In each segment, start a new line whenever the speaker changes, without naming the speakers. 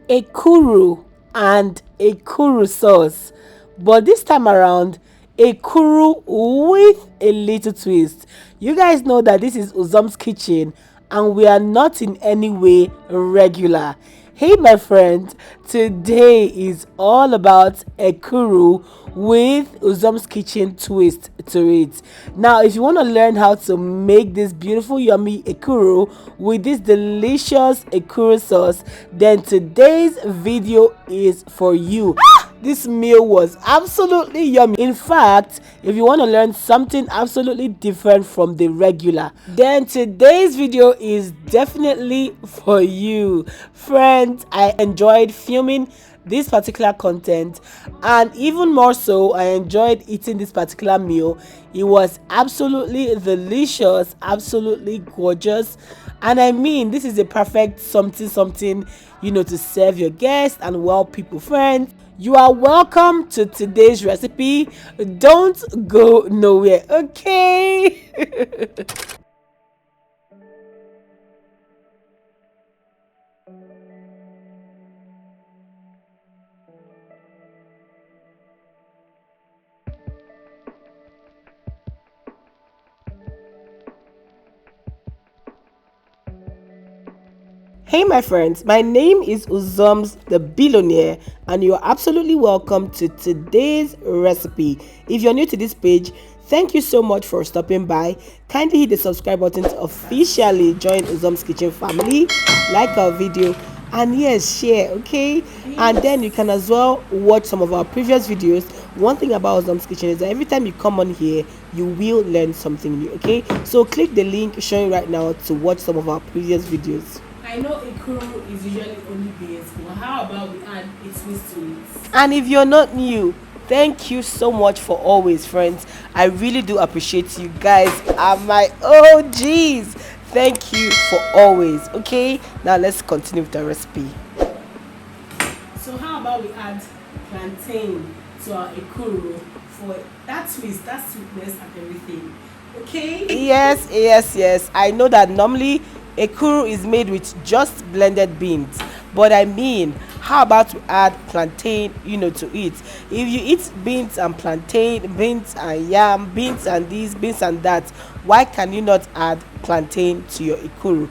Ekuru and Ekuru sauce, but this time around Ekuru with a little twist. You guys know that this is Uzoms kitchen and we are not in any way regular. Hey my friend, today is all about Ekuru with Uzom's kitchen twist to it. Now if you want to learn how to make this beautiful yummy Ekuru with this delicious Ekuru sauce, then today's video is for you. This meal was absolutely yummy. In fact, if you want to learn something absolutely different from the regular, then today's video is definitely for you. Friends, I enjoyed filming this particular content, and even more so I enjoyed eating this particular meal. It was absolutely delicious, absolutely gorgeous, and I mean this is a perfect something to serve your guests and well people. Friends, you are welcome to today's recipe. Don't go nowhere, okay? Hey my friends, my name is Uzoms the billionaire and you're absolutely welcome to today's recipe. If you're new to this page, thank you so much for stopping by. Kindly hit the subscribe button to officially join Uzoms kitchen family, like our video, and yes, share, okay? And then you can as well watch some of our previous videos. One thing about Uzoms kitchen is that every time you come on here, you will learn something new, okay? So click the link showing right now to watch some of our previous videos.
I know Ekuru is usually only beans, but how about we add a twist to it?
And if you're not new, thank you so much for always, friends. I really do appreciate you guys are my OGs. Thank you for always. Okay, now let's continue with the recipe.
So how about we add plantain to our Ekuru for that twist, that sweetness and everything? Okay?
Yes. I know that normally Ekuru is made with just blended beans, but I mean, how about we add plantain, to it? If you eat beans and plantain, beans and yam, beans and this, beans and that, why can you not add plantain to your Ekuru?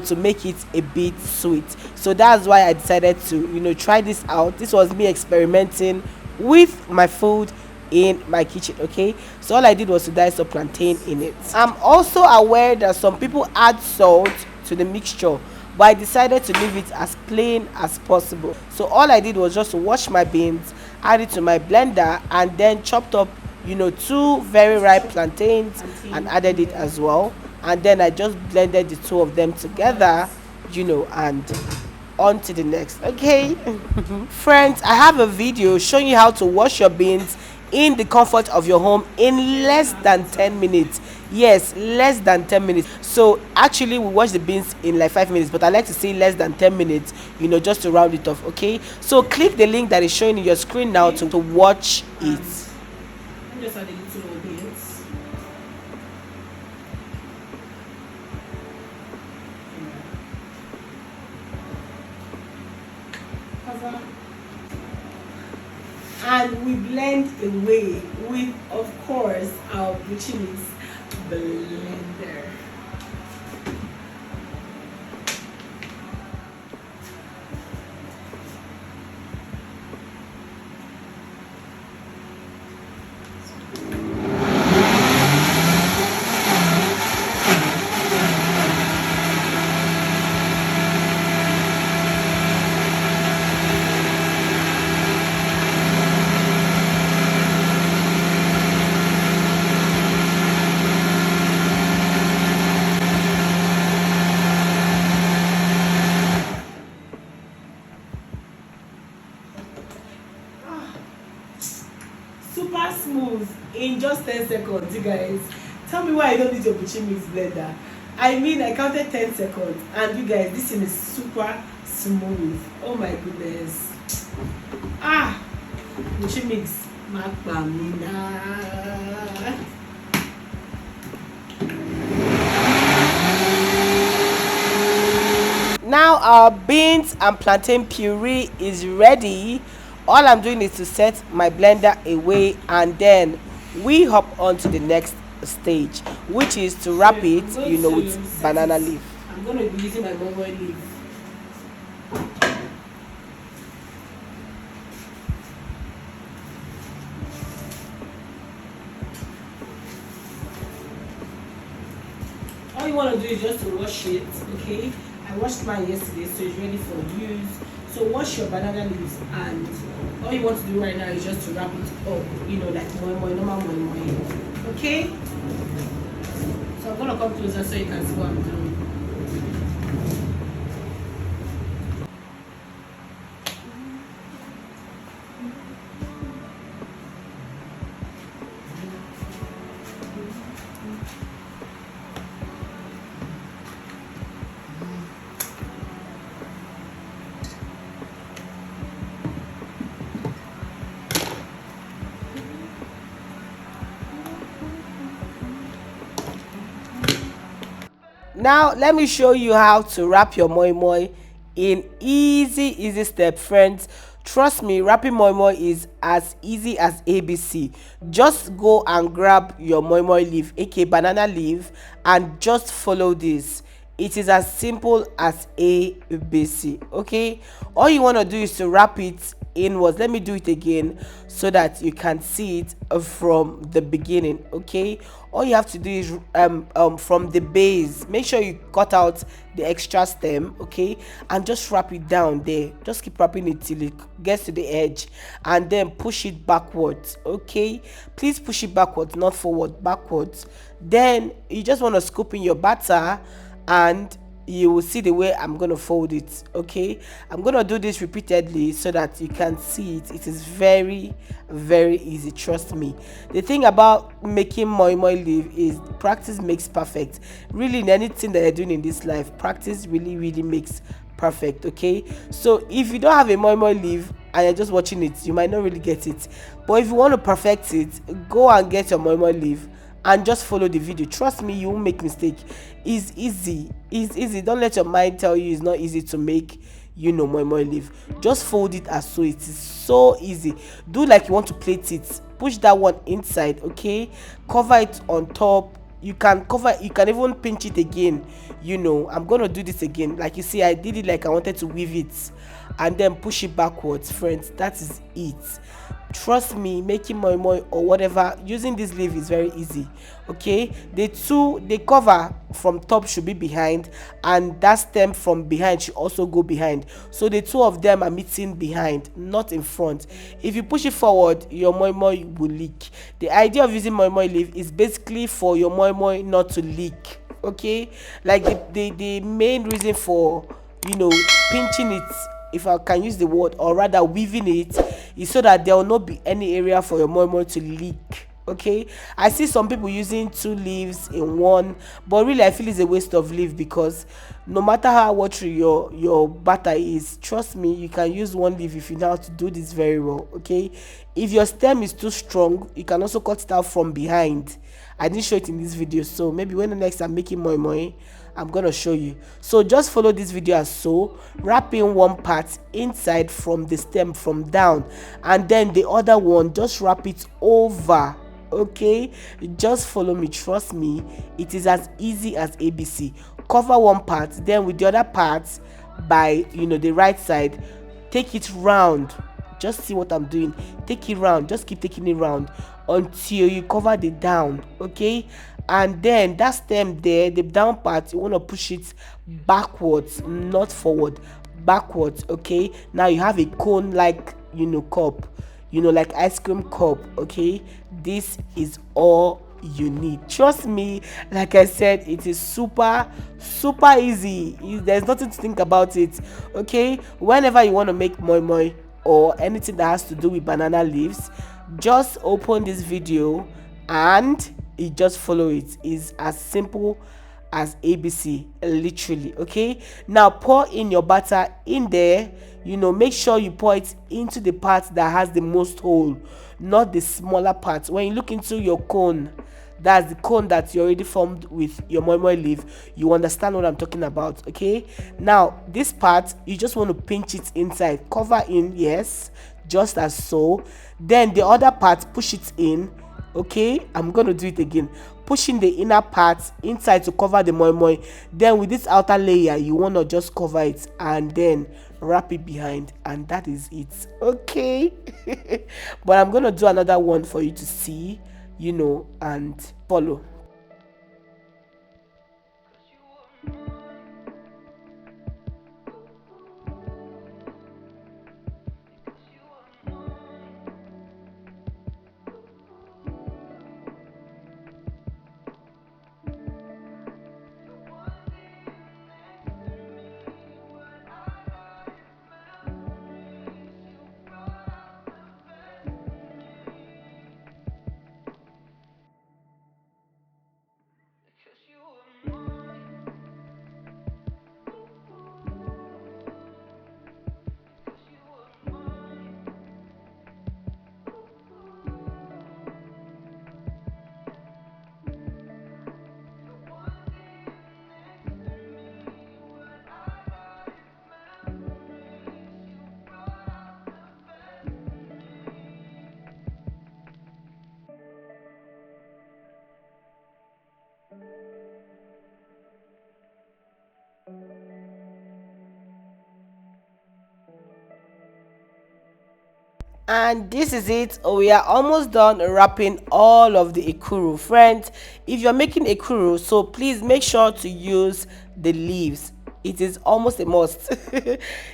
To make it a bit sweet. So that's why I decided to try this out. This was me experimenting with my food in my kitchen, okay? So all I did was to dice up plantain in it. I'm also aware that some people add salt to the mixture, but I decided to leave it as plain as possible. So all I did was just to wash my beans, add it to my blender, and then chopped up two very ripe plantains and added it as well. And then I just blended the two of them together, and on to the next, okay? Friends, I have a video showing you how to wash your beans in the comfort of your home in less than 10 minutes. Yes, less than 10 minutes. So actually we wash the beans in like 5 minutes, but I like to say less than 10 minutes, just to round it off, okay? So click the link that is showing in your screen now to watch it.
Just add a little more beans. And we blend away with, of course, our Buchinis blender. Super smooth in just 10 seconds, you guys. Tell me why I don't need your Buchimix blender. I mean, I counted 10 seconds, and you guys, this thing is super smooth. Oh my goodness. Buchimix Makbamina.
Now Now our beans and plantain puree is ready. All I'm doing is to set my blender away, and then we hop on to the next stage, which is to
So
wrap
I'm
it,
going to
with
set
banana
it.
leaf.
I'm going to be using my moi leaf. All you want to do is just to wash it, okay? I washed mine yesterday, so it's ready for use. So wash your banana leaves, and all you want to do right now is just to wrap it up, like normal moi. Okay? So I'm gonna come closer so you can see what I'm doing.
Now let me show you how to wrap your moi moi in easy step, friends. Trust me, wrapping moi moi is as easy as ABC. Just go and grab your moi moi leaf, aka banana leaf, and just follow this. It is as simple as ABC. Okay, all you want to do is to wrap it inwards. Let me do it again so that you can see it from the beginning. Okay, all you have to do is from the base, make sure you cut out the extra stem, okay, and just wrap it down there. Just keep wrapping it till it gets to the edge, and then push it backwards. Okay, please push it backwards, not forward, backwards. Then you just want to scoop in your batter, and you will see the way I'm going to fold it. Okay, I'm going to do this repeatedly so that you can see it. It is very easy, trust me. The thing about making moi moi leaf is practice makes perfect. Really, in anything that you're doing in this life, practice really makes perfect. Okay, so if you don't have a moi moi leaf and you're just watching it, you might not really get it. But if you want to perfect it, go and get your moi moi leaf and just follow the video. Trust me, you won't make mistake. It's easy. Don't let your mind tell you it's not easy to make moi moi leaf. Just fold it as so. It is so easy. Do like you want to plate it. Push that one inside, okay, cover it on top. You can even pinch it again. I'm gonna do this again. Like you see, I did it like I wanted to weave it, and then push it backwards, friends. That is it. Trust me, making moi moi or whatever using this leaf is very easy. Okay, the cover from top should be behind, and that stem from behind should also go behind, so the two of them are meeting behind, not in front. If you push it forward, your moi moi will leak. The idea of using moi moi leaf is basically for your moi moi not to leak. Okay, like the main reason for pinching it, if I can use the word, or rather weaving it, is so that there will not be any area for your moi moi to leak. Okay, I see some people using two leaves in one, but really I feel it's a waste of leaf, because no matter how watery your batter is, trust me, you can use one leaf if you know how to do this very well. Okay, if your stem is too strong, you can also cut it out from behind. I didn't show it in this video, so maybe when the next I'm making moi moi, I'm gonna show you. So just follow this video as so. Wrap in one part inside from the stem from down, and then the other one just wrap it over. Okay, just follow me, trust me, it is as easy as ABC. Cover one part, then with the other part by the right side, take it round. Just see what I'm doing. Take it round, just keep taking it round until you cover the down. Okay, and then that stem there, the down part, you want to push it backwards, not forward, backwards. Okay, now you have a cone like cup, like ice cream cup. Okay, this is all you need. Trust me, like I said, it is super easy. There's nothing to think about it. Okay, whenever you want to make moi moi or anything that has to do with banana leaves, just open this video and you just follow it. It's as simple as ABC, literally. Okay, now pour in your batter in there. Make sure you pour it into the part that has the most hole, not the smaller part. When you look into your cone, that's the cone that you already formed with your moi moi leaf. You understand what I'm talking about, okay? Now this part, you just want to pinch it inside, cover in, yes, just as so. Then the other part, push it in. Okay, I'm gonna do it again, pushing the inner part inside to cover the moi moi. Then with this outer layer, you want to just cover it and then wrap it behind, and that is it, okay? But I'm gonna do another one for you to see, and follow. And this is it. We are almost done wrapping all of the ekuru. Friends, if you're making ekuru, so please make sure to use the leaves. It is almost a must.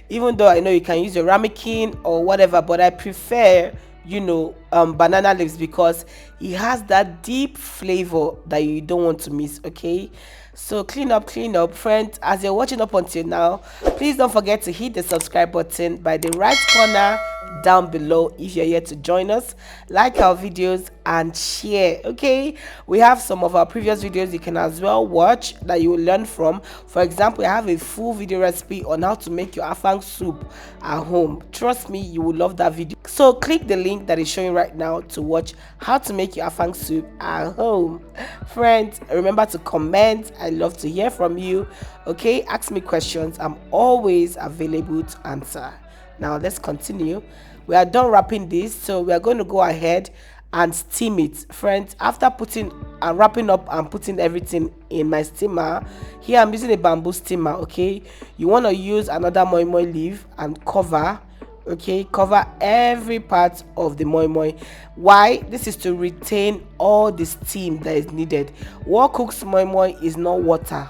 Even though I know you can use your ramekin or whatever, but I prefer, banana leaves, because it has that deep flavor that you don't want to miss, okay? So clean up, friends. As you're watching up until now, please don't forget to hit the subscribe button by the right corner down below if you're here to join us. Like our videos and share, okay? We have some of our previous videos you can as well watch that you will learn from. For example, I have a full video recipe on how to make your afang soup at home. Trust me, you will love that video. So click the link that is showing right now to watch how to make your afang soup at home. Friends, remember to comment. I love to hear from you, okay? Ask me questions. I'm always available to answer. Now let's continue. We are done wrapping this, so we are going to go ahead and steam it. Friends, after putting and wrapping up and putting everything in my steamer, here I'm using a bamboo steamer, okay? You want to use another moi moi leaf and cover, okay? Cover every part of the moi moi. Why? This is to retain all the steam that is needed. What cooks moi moi is not water.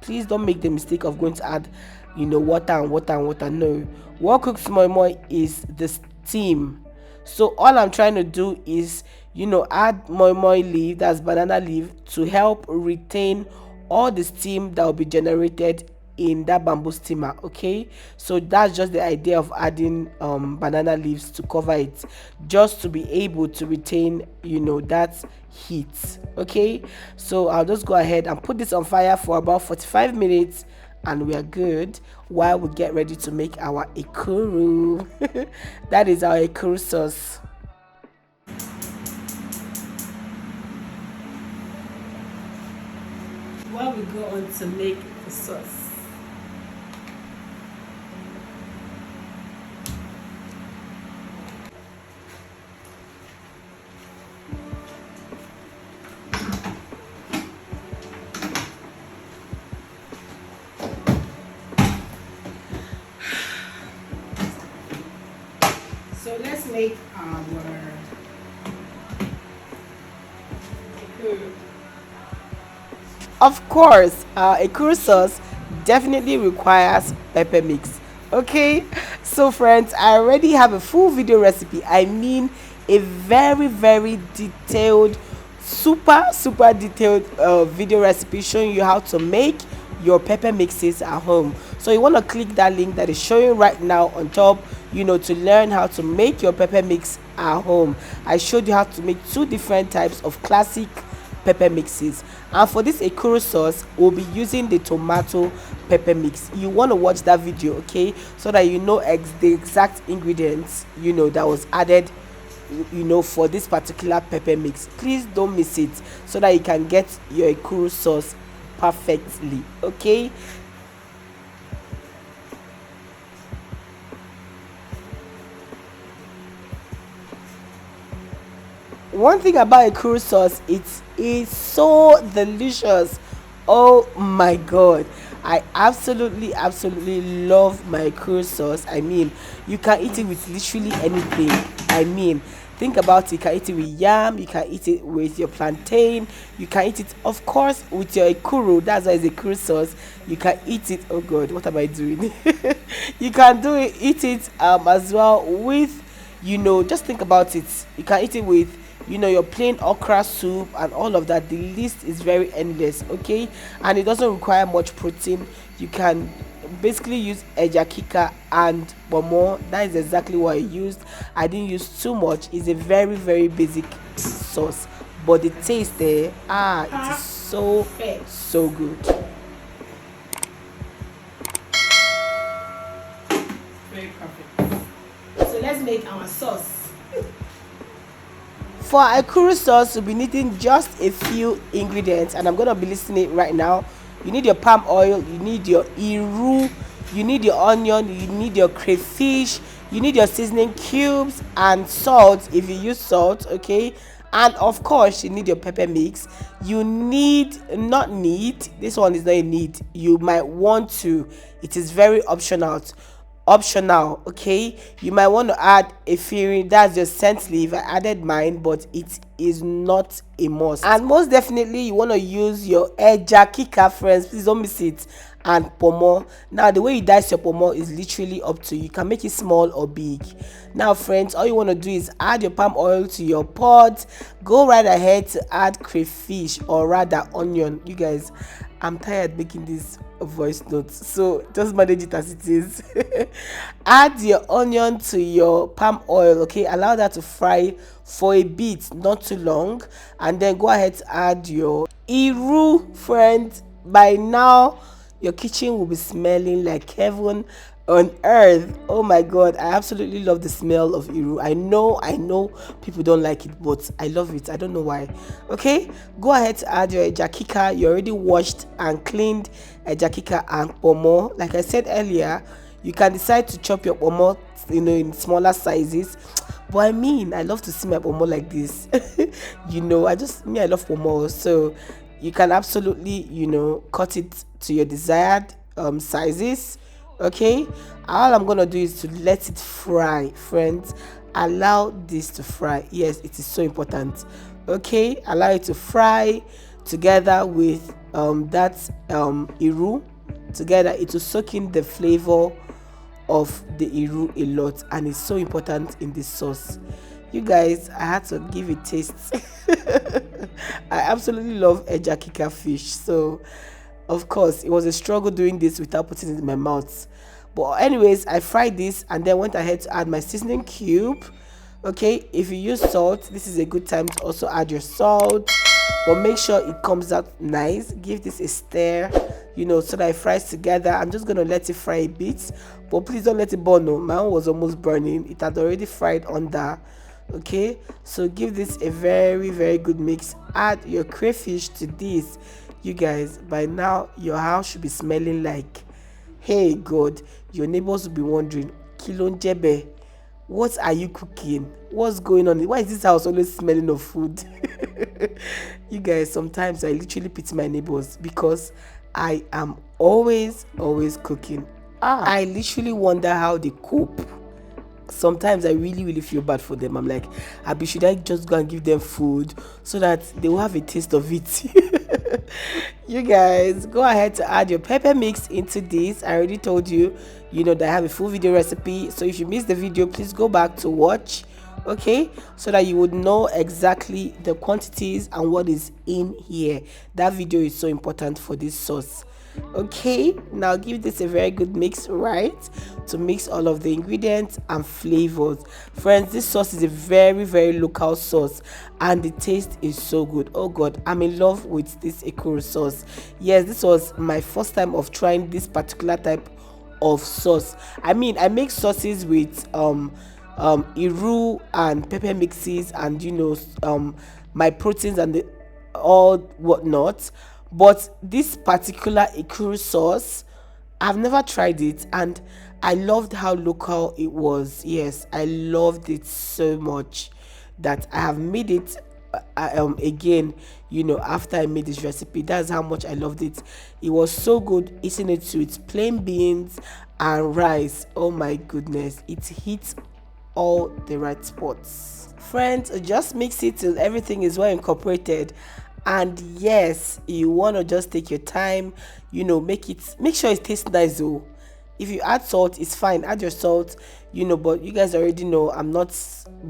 Please don't make the mistake of going to add water and water and water. No, what cooks moi moi is the steam. So all I'm trying to do is add moi moi leaf, that's banana leaf, to help retain all the steam that will be generated in that bamboo steamer, okay? So that's just the idea of adding banana leaves to cover it, just to be able to retain that heat, okay? So I'll just go ahead and put this on fire for about 45 minutes and we are good while we get ready to make our ekuru. That is our ekuru sauce.
While we go on to make the sauce, so let's make our ekuru.
Of course, ekuru sauce definitely requires pepper mix, okay? So friends, I already have a full video recipe. I mean a very detailed, super detailed video recipe showing you how to make your pepper mixes at home. So you want to click that link that is showing right now on top, to learn how to make your pepper mix at home. I showed you how to make two different types of classic pepper mixes, and for this ekuru sauce we'll be using the tomato pepper mix. You want to watch that video, okay, so that the exact ingredients that was added for this particular pepper mix. Please don't miss it, so that you can get your ekuru sauce perfectly. Okay, one thing about ekuru sauce, it is so delicious. Oh my god, I absolutely love my ekuru sauce. I mean, you can eat it with literally anything. I mean, think about it. You can eat it with yam, you can eat it with your plantain, you can eat it of course with your ekuru. That's why it's ekuru sauce. You can eat it, oh god, what am I doing? You can eat it as well with, just think about it. You can eat it with, your plain okra soup and all of that. The list is very endless. Okay, and it doesn't require much protein. You can basically use ejakika and bomo. That is exactly what I used. I didn't use too much. It's a very basic sauce, but the taste there, it is so good.
Very perfect. So let's make our sauce.
For our ekuru sauce, we'll be needing just a few ingredients, and I'm going to be listing it right now. You need your palm oil, you need your auru, you need your onion, you need your crayfish, you need your seasoning cubes and salt if you use salt. Okay, and of course you need your pepper mix. You need, not need, this one is not a need, you might want to, it is very optional. Okay, you might want to add a fairy, that's your scent leaf. I added mine, but it is not a must. And most definitely you want to use your ejakika, friends, please don't miss it, and pomo. Now the way you dice your pomo is literally up to you. You can make it small or big. Now friends, all you want to do is add your palm oil to your pot. Go right ahead to add crayfish, or rather onion. You guys, I'm tired making this voice notes, so just manage it as it is. Add your onion to your palm oil. Okay, allow that to fry for a bit, not too long, and then go ahead to add your auru. Friends, by now your kitchen will be smelling like heaven on earth. Oh my god, I absolutely love the smell of auru. I know people don't like it, but I love it. I don't know why. Okay, go ahead to add your ejakika. You already washed and cleaned ejakika and pomo. Like I said earlier, you can decide to chop your pomo in smaller sizes, but I mean, I love to see my pomo like this. I love pomo, so you can absolutely cut it to your desired sizes. Okay, all I'm gonna do is to let it fry. Friends, allow this to fry. Yes, it is so important. Okay, allow it to fry together with that auru. Together it will soak in the flavor of the auru a lot, and it's so important in this sauce. You guys, I had to give it taste. I absolutely love ejakika fish, so of course it was a struggle doing this without putting it in my mouth. But anyways, I fried this and then went ahead to add my seasoning cube. Okay, if you use salt, this is a good time to also add your salt, but make sure it comes out nice. Give this a stir, so that it fries together. I'm just gonna let it fry a bit, but please don't let it burn. No, my own was almost burning. It had already fried under. Okay, so give this a very good mix. Add your crayfish to this. You guys, by now your house should be smelling like, hey god, your neighbors will be wondering, kilonjebe, what are you cooking? What's going on? Why is this house always smelling of food? You guys, sometimes I literally pity my neighbors because I am always cooking. I literally wonder how they cope. Sometimes I really feel bad for them. I'm like, Abi, should I just go and give them food so that they will have a taste of it? You guys, go ahead to add your pepper mix into this. I already told you, that I have a full video recipe, so if you missed the video, please go back to watch. Okay, so that you would know exactly the quantities and what is in here. That video is so important for this sauce. Okay, now give this a very good mix, right, to mix all of the ingredients and flavors. Friends, this sauce is a very local sauce, and the taste is so good. Oh god, I'm in love with this ekuru sauce. Yes, this was my first time of trying this particular type of sauce. I mean, I make sauces with iru and pepper mixes, and my proteins and the all whatnot. But this particular Ekuru sauce, I've never tried it, and I loved how local it was. Yes, I loved it so much that I have made it again, after I made this recipe. That's how much I loved it. It was so good eating it with plain beans and rice. Oh my goodness, it hits all the right spots. Friends, just mix it till everything is well incorporated. And yes, you want to just take your time, make sure it tastes nice though. If you add salt, it's fine, add your salt, but you guys already know I'm not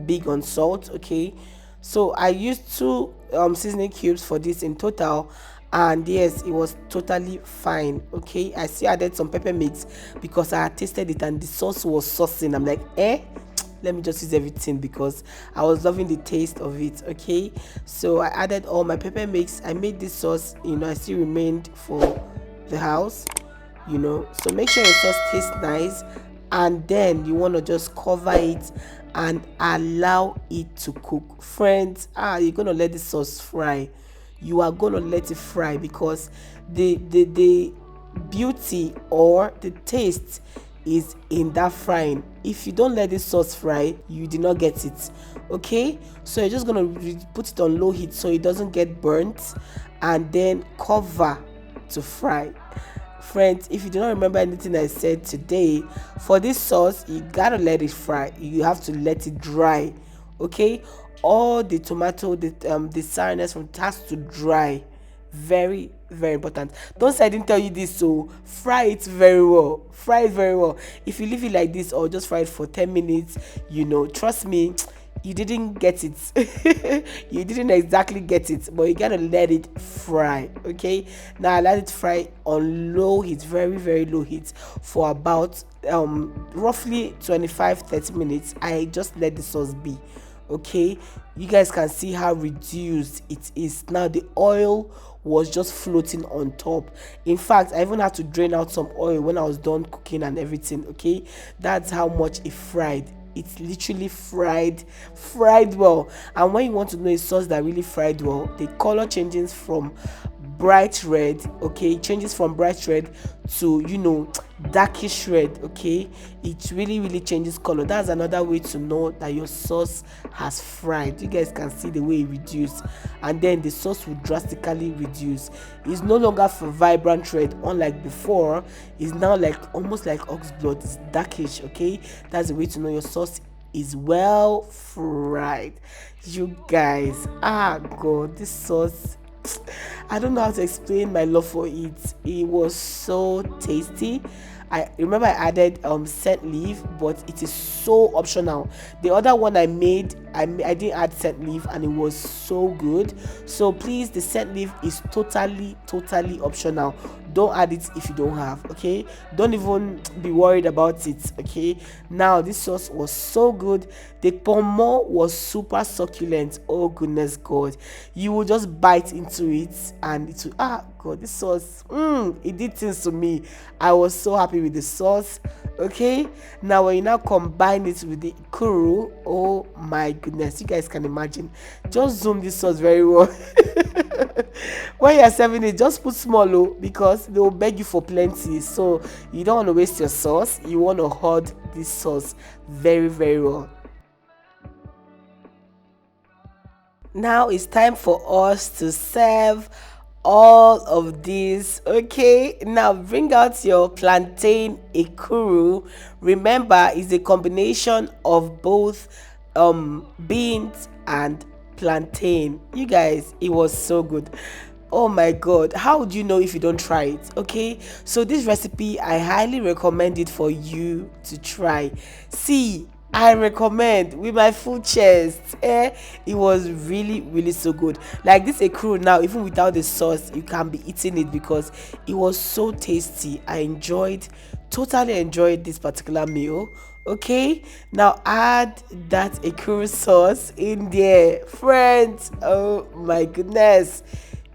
big on salt, okay? So I used two seasoning cubes for this in total, and yes, it was totally fine. Okay, I still added some pepper mix because I had tasted it and the sauce was saucing. I'm like, let me just use everything because I was loving the taste of it. Okay, so I added all my pepper mix. I made this sauce, I still remained for the house, so make sure your sauce tastes nice, and then you want to just cover it and allow it to cook. Friends, you're gonna let the sauce fry. You are gonna let it fry because the beauty or the taste is in that frying. If you don't let this sauce fry, you did not get it. Okay, so you're just gonna put it on low heat so it doesn't get burnt, and then cover to fry. Friends, if you do not remember anything I said today, for this sauce you gotta let it fry. You have to let it dry. Okay, all the tomato, the sourness from it has to dry. Very, very important. Don't say I didn't tell you this. So fry it very well, fry it very well. If you leave it like this or just fry it for 10 minutes, trust me, you didn't get it. You didn't exactly get it, but you gotta let it fry. Okay, now I let it fry on low heat, very, very low heat, for about roughly 25-30 minutes. I just let the sauce be. Okay, you guys can see how reduced it is now. The oil was just floating on top. In fact, I even had to drain out some oil when I was done cooking and everything. Okay, that's how much it fried. It's literally fried well. And when you want to know a sauce that really fried well, the color changes from bright red, okay, changes from bright red to darkish red. Okay, it really, really changes color. That's another way to know that your sauce has fried. You guys can see the way it reduced, and then the sauce will drastically reduce. It's no longer for vibrant red, unlike before. It's now like almost like ox blood. It's darkish. Okay, that's the way to know your sauce is well fried. You guys, god, this sauce, I don't know how to explain my love for it. It was so tasty. I remember I added scent leaf, but it is so optional. The other one I made, I didn't add scent leaf, and it was so good. So please, the scent leaf is totally optional. Don't add it if you don't have. Okay, don't even be worried about it. Okay, now this sauce was so good. The pomo was super succulent. Oh goodness god, you will just bite into it and it will, god, this sauce, it did things to me. I was so happy with the sauce. Okay, now when you now combine it with the Ekuru, oh my goodness, you guys can imagine. Just zoom this sauce very well. When you're serving it, just put small, because they will beg you for plenty. So you don't want to waste your sauce. You want to hoard this sauce very, very well. Now it's time for us to serve all of this. Okay, now bring out your plantain Ekuru. Remember, it's a combination of both beans and plantain. You guys, it was so good. Oh my god, how would you know if you don't try it? Okay, so this recipe, I highly recommend it for you to try. See, I recommend with my full chest. It was really, really so good. Like this Ekuru now, even without the sauce, you can be eating it because it was so tasty. Totally enjoyed this particular meal. Okay, now add that Ekuru sauce in there, friends. Oh my goodness,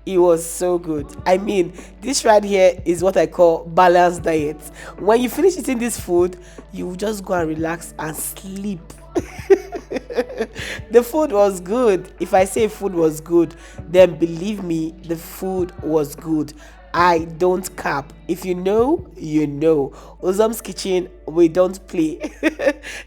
it was so good. I mean, this right here is what I call balanced diet. When you finish eating this food, you will just go and relax and sleep. The food was good. If I say food was good, then believe me, the food was good. I don't cap. If you know, you know. Uzoms kitchen, we don't play.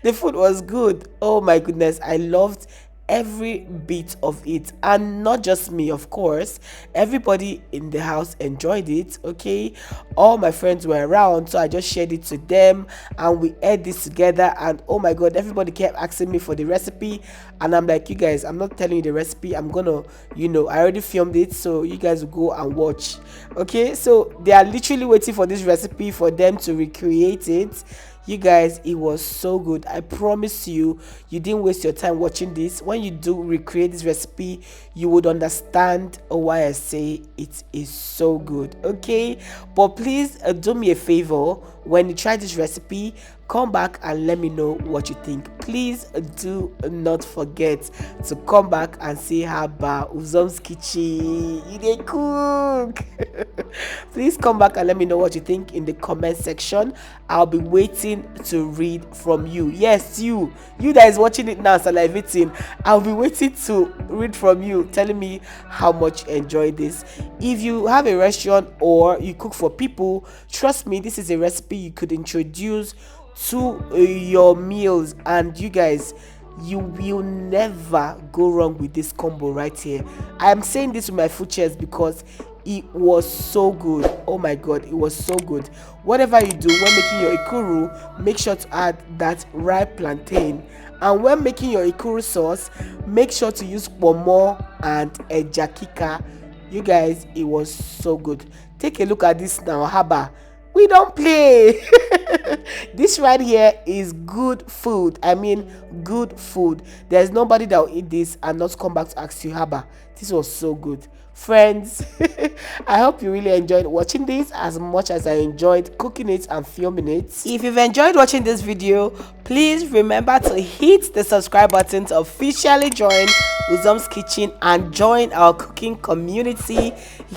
The food was good. Oh my goodness, I loved every bit of it, and not just me, of course. Everybody in the house enjoyed it. Okay, all my friends were around, so I just shared it to them, and we ate this together. And oh my god, everybody kept asking me for the recipe, and I'm like, you guys, I'm not telling you the recipe. I'm gonna, I already filmed it, so you guys will go and watch. Okay, so they are literally waiting for this recipe for them to recreate it. You guys, it was so good. I promise you, you didn't waste your time watching this. When you do recreate this recipe, you would understand why I say it is so good. Okay, but please do me a favor. When you try this recipe, come back and let me know what you think. Please do not forget to come back and say haba Uzoms kitchen, you dey cook. Please come back and let me know what you think in the comment section. I'll be waiting to read from you. Yes, you that is watching it now, salivating. I'll be waiting to read from you, telling me how much you enjoy this. If you have a restaurant or you cook for people, trust me, this is a recipe you could introduce to your meals, and you guys, you will never go wrong with this combo right here. I am saying this with my full chest because it was so good. Oh my god, it was so good. Whatever you do when making your ikuru, make sure to add that ripe plantain, and when making your ikuru sauce, make sure to use pomo and ejakika. You guys, it was so good. Take a look at this now, haba, we don't play. This right here is good food. I mean, good food. There's nobody that will eat this and not come back to ask you, haba, this was so good. Friends, I hope you really enjoyed watching this as much as I enjoyed cooking it and filming it. If you've enjoyed watching this video, please remember to hit the subscribe button to officially join Uzoms kitchen and join our cooking community.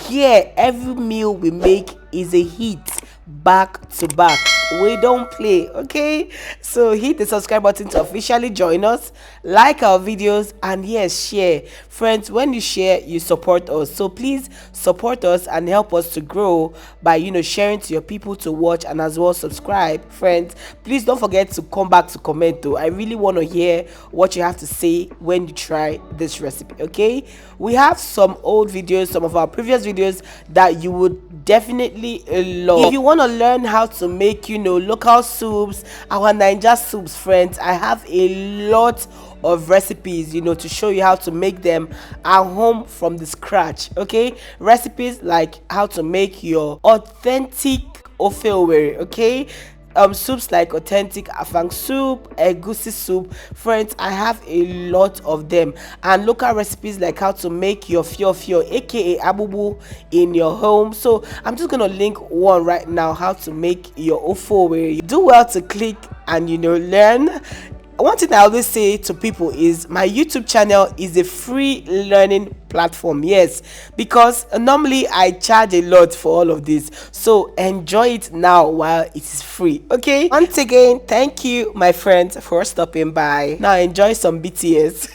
Here, every meal we make is a hit, back to back. We don't play. Okay, so hit the subscribe button to officially join us, like our videos, and yes, share. Friends, when you share, you support us, so please support us and help us to grow by sharing to your people to watch, and as well subscribe. Friends, please don't forget to come back to comment though. I really want to hear what you have to say when you try this recipe. Okay, we have some old videos, some of our previous videos that you would definitely love. If you want to learn how to make local soups, our Naija soups, friends, I have a lot of recipes to show you how to make them at home from the scratch. Okay, recipes like how to make your authentic ofe owerri. Okay, soups like authentic afang soup, egusi soup. Friends, I have a lot of them, and local recipes like how to make your fio aka abubu in your home. So I'm just gonna link one right now, how to make your ofo, where you do well to click and learn. One thing I always say to people is my YouTube channel is a free learning platform. Yes, because normally I charge a lot for all of this, so enjoy it now while it is free. Okay, once again, thank you my friends for stopping by. Now enjoy some BTS.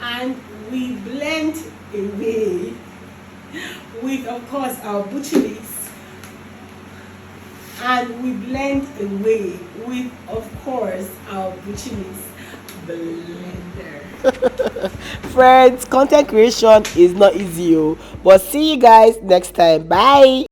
And we blend away with, of course, our butcher mix, and we blend away with, of course, our butcher mix blender.
Friends, content creation is not easy, but see you guys next time. Bye.